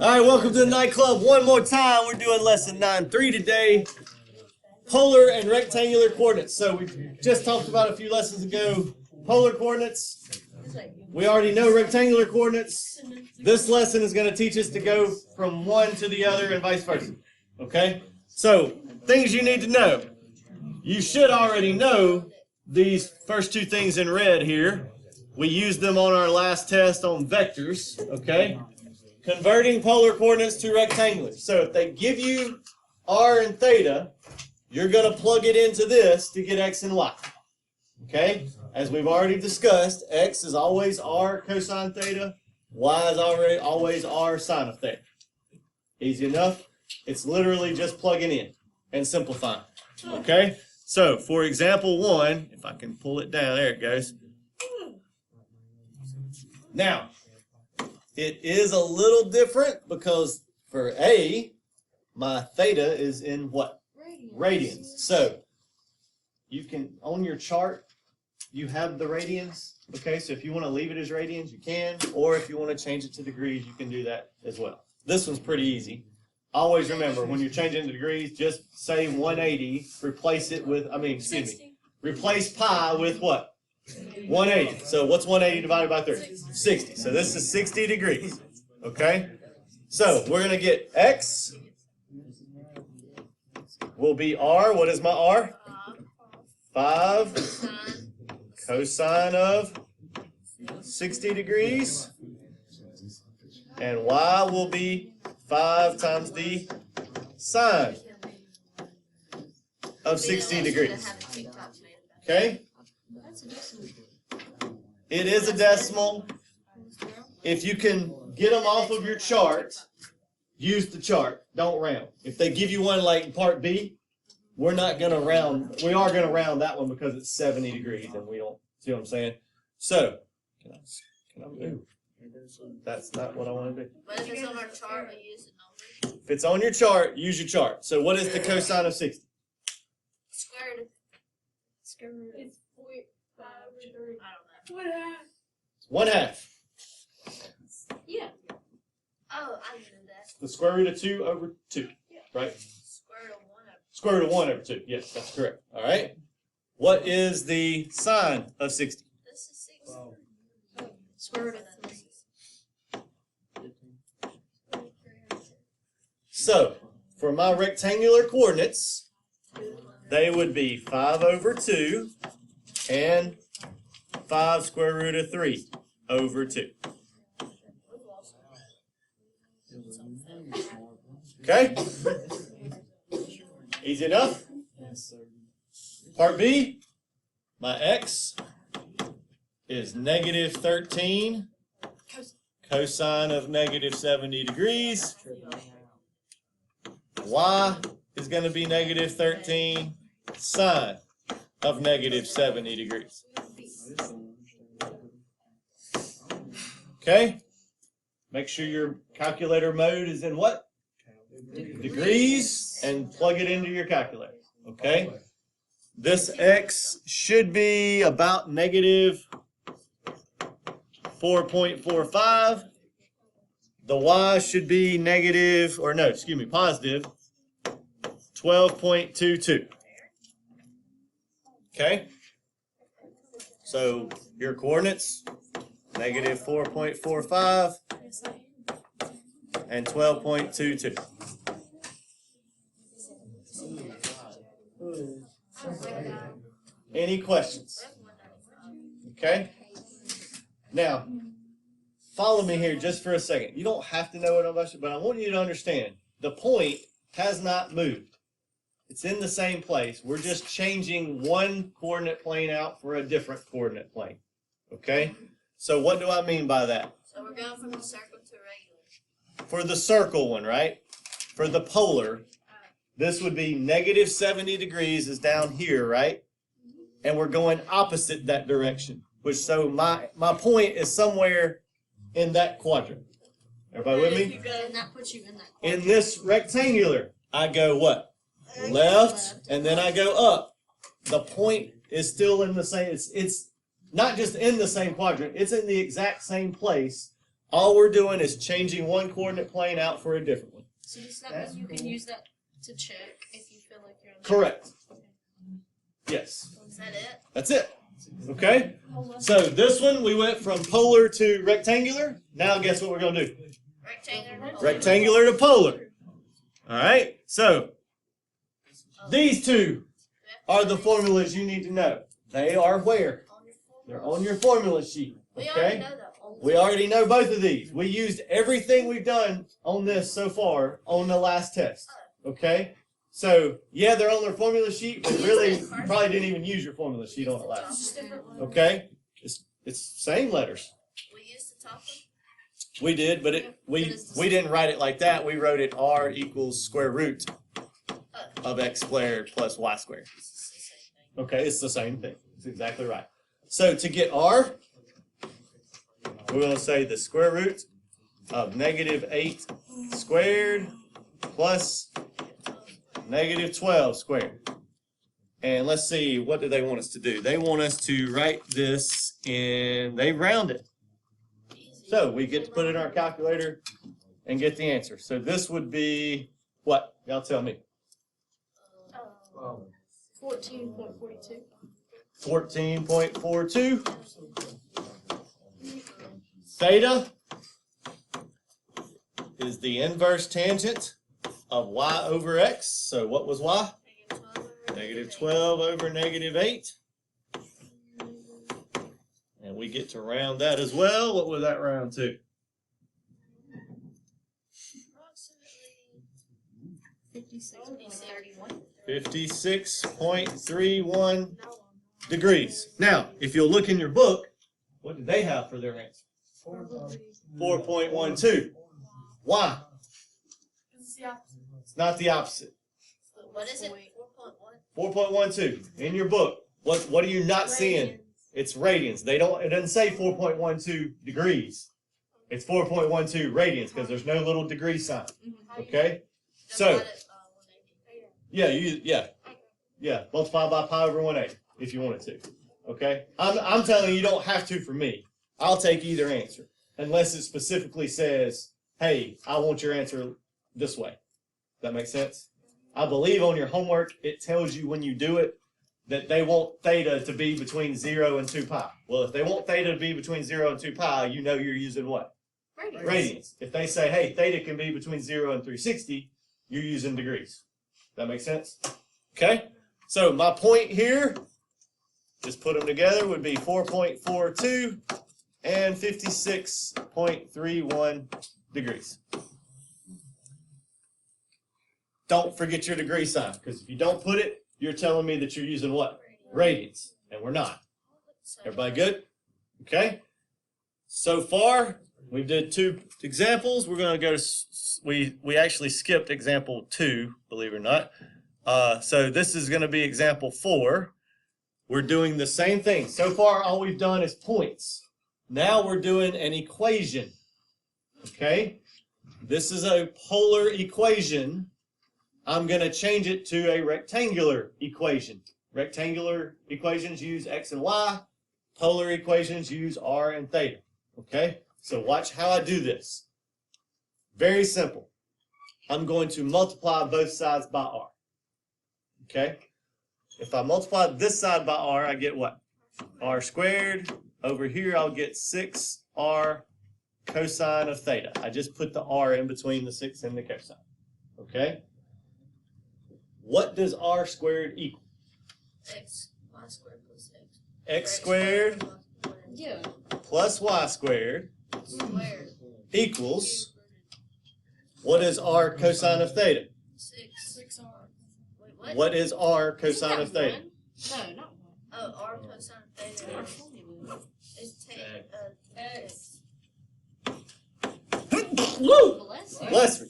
All right, welcome to the nightclub. One more time, we're doing lesson 9.3 today. Polar and rectangular coordinates. So we just talked about a few lessons ago. Polar coordinates. We already know rectangular coordinates. This lesson is going to teach us to go from one to the other and vice versa. Okay? So, things you need to know. You should already know these first two things in red here. We used them on our last test on vectors. Okay? Converting polar coordinates to rectangular. So if they give you r and theta, you're going to plug it into this to get x and y. Okay? As we've already discussed, x is always r cosine theta, y is always r sine of theta. Easy enough? It's literally just plugging in and simplifying. Okay? So, for example 1, if I can pull it down, there it goes. Now, it is a little different because for A, my theta is in what? Radians. So, you can, on your chart, you have the radians. Okay, so if you want to leave it as radians, you can. Or if you want to change it to degrees, you can do that as well. This one's pretty easy. Always remember, when you're changing to degrees, just say 180, replace it with, replace pi with what? 180. So what's 180 divided by 3? 60. So this is 60 degrees. Okay? So we're going to get x will be r. What is my r? 5 cosine of 60 degrees. And y will be 5 times the sine of 60 degrees. Okay? It is a decimal. If you can get them off of your chart, use the chart. Don't round. If they give you one like part B, we're not going to round. We are going to round that one because it's 70 degrees and we don't, see what I'm saying? So, can I move? That's not what I want to do. But if it's on our chart, we use the number. If it's on your chart, use your chart. So what is the cosine of 60? Square root. It's 0.5. I don't know. 1/2. Yeah. Oh, I knew that. The square root of 2 over 2. Right? Square root of 1 over. Square root of 1 over 2. Yes, that's correct. All right. What is the sine of 60? This is 6. Square root of 3. So, for my rectangular coordinates, they would be 5 over 2 and 5 square root of 3 over 2. Okay? Easy enough? Part B, my x is negative 13 cosine of negative 70 degrees. Y is going to be negative 13 sine of negative 70 degrees. Okay? Make sure your calculator mode is in what? Degrees, and plug it into your calculator. Okay? This x should be about negative 4.45. The y should be positive 12.22. Okay? So your coordinates, negative 4.45 and 12.22. Any questions? Okay? Now, follow me here just for a second. You don't have to know what I'm about to, but I want you to understand the point has not moved. It's in the same place. We're just changing one coordinate plane out for a different coordinate plane. Okay? So what do I mean by that? So we're going from the circle to regular. For the circle one, right? For the polar, this would be negative 70 degrees is down here, right? And we're going opposite that direction. Which, so my point is somewhere in that quadrant. Everybody with me? And that puts you in that In this rectangular, I go what? Left, and then I go up. The point is still in the same, it's not just in the same quadrant, it's in the exact same place. All we're doing is changing one coordinate plane out for a different one. So does that mean you can use that to check if you feel like you're on the Correct. Yes. Is that it? That's it. Okay? So this one, we went from polar to rectangular. Now guess what we're going to do? Rectangular. Rectangular to polar. All right? So these two are the formulas you need to know. They are where? They're on your formula sheet. We already Okay? know that. We already know both of these. We used everything we've done on this so far on the last test. Okay? So, yeah, they're on their formula sheet, but really, you probably didn't even use your formula sheet on it last. Just different one. Okay? It's same letters. We used the top one. We did, but we didn't write it like that. We wrote it r equals square root of x squared plus y squared. It's the same thing. Okay, it's the same thing. It's exactly right. So to get r, we're going to say the square root of -8 squared plus -12 squared. And let's see, what do they want us to do? They want us to write this in, they round it. Easy. So we get to put it in our calculator and get the answer. So this would be, what? Y'all tell me. 14.42. 14.42. Theta is the inverse tangent of y over x. So what was y? -12 over -8. And we get to round that as well. What would that round to? Approximately 56.31. 56.31 degrees. Now, if you'll look in your book, what did they have for their answer? 4.12. Why? It's not the opposite. What is it? 4.1? 4.12 in your book. What are you not seeing? It's radians. It doesn't say 4.12 degrees. It's 4.12 radians because there's no little degree sign. Okay? So, yeah, multiply by pi over 1/8 if you wanted to. Okay? I'm telling you, you don't have to for me. I'll take either answer unless it specifically says, hey, I want your answer this way. That makes sense? I believe on your homework, it tells you when you do it that they want theta to be between 0 and 2 pi. Well, if they want theta to be between 0 and 2 pi, you know you're using what? Radians. If they say, hey, theta can be between 0 and 360, you're using degrees. That makes sense? Okay? So my point here, just put them together, would be 4.42 and 56.31 degrees. Don't forget your degree sign, because if you don't put it, you're telling me that you're using what? Radians, and we're not. Everybody good? Okay? So far, we did 2 examples. We're going to go to, we actually skipped example 2, believe it or not. So this is going to be example 4. We're doing the same thing. So far, all we've done is points. Now we're doing an equation. Okay? This is a polar equation. I'm going to change it to a rectangular equation. Rectangular equations use x and y. Polar equations use r and theta. Okay? So watch how I do this. Very simple. I'm going to multiply both sides by r. Okay? If I multiply this side by r, I get what? R squared. Over here, I'll get 6r cosine of theta. I just put the r in between the 6 and the cosine. Okay? What does r squared equal? X. Y squared plus X. X squared Yeah. plus y squared Squared. equals, what is r cosine of theta? 6. 6R. Wait, what? What is r cosine of theta? No, not 1. Oh, R cosine of theta is X. Woo! Bless you. Bless me.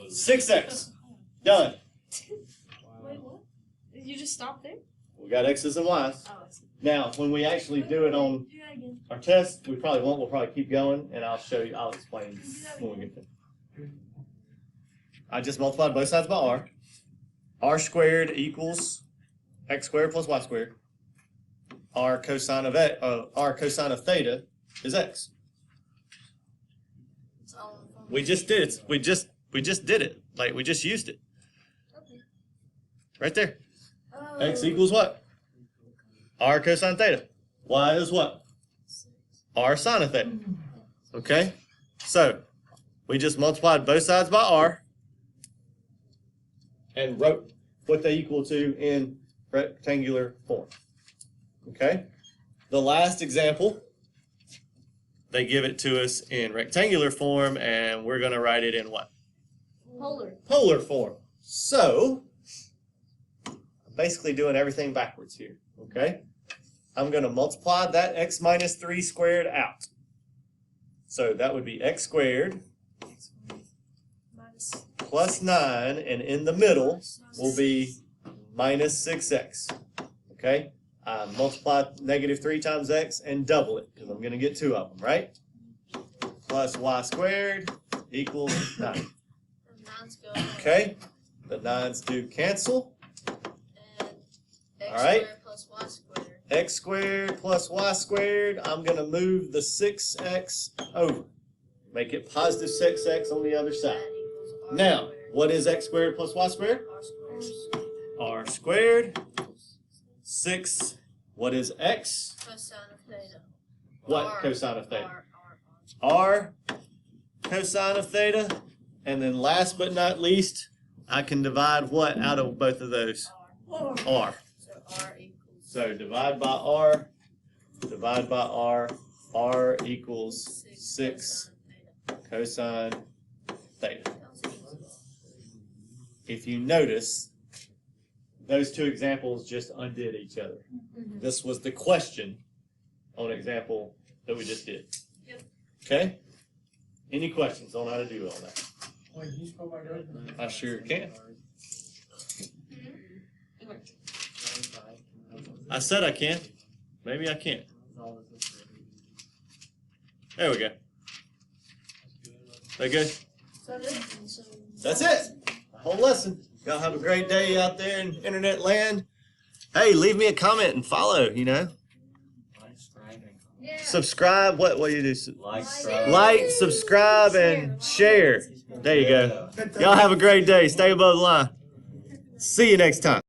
6x. Done. Wait, what? Did you just stop there? We got x's and y's. Oh, I see. Now, when we actually do it on Do that again. our test, we probably won't. We'll probably keep going, and I'll show you. I'll explain when we get there. I just multiplied both sides by r. R squared equals x squared plus y squared. R cosine of theta is x. We just did it. We just did it. Like we just used it. Okay. Right there. Oh. X equals what? R cosine theta. Y is what? R sine of theta. Okay? So, we just multiplied both sides by R and wrote what they equal to in rectangular form. Okay? The last example, they give it to us in rectangular form, and we're going to write it in what? Polar. Polar form. So, I'm basically doing everything backwards here. Okay? I'm going to multiply that x minus 3 squared out. So that would be x squared Minus. plus 9, and in the middle will be minus 6x. Okay? I multiply negative 3 times x and double it, because I'm going to get 2 of them, right? Plus y squared equals 9. And 9's go. Okay? The 9's do cancel. And x All right. squared plus y squared. X squared plus y squared. I'm going to move the 6x over. Make it positive 6x on the other side. That equals r Now, squared. what is x squared plus y squared? R squared. R squared. 6. What is x? Cosine of theta. What R. cosine of theta? R. R cosine of theta. And then last but not least, I can divide what out of both of those? R. R. So R equals. So divide by R, divide by R equals 6 cosine theta. If you notice, those two examples just undid each other. Mhm. This was the question on example that we just did. Yep. Okay? Any questions on how to do all that? I sure can. I said I can. Maybe I can't. There we go. That good? That's it. Whole lesson. Y'all have a great day out there in internet land. Hey, leave me a comment and follow, you know. Yeah. Subscribe. What do you do? Like. Like, subscribe, and share. There you go. Y'all have a great day. Stay above the line. See you next time.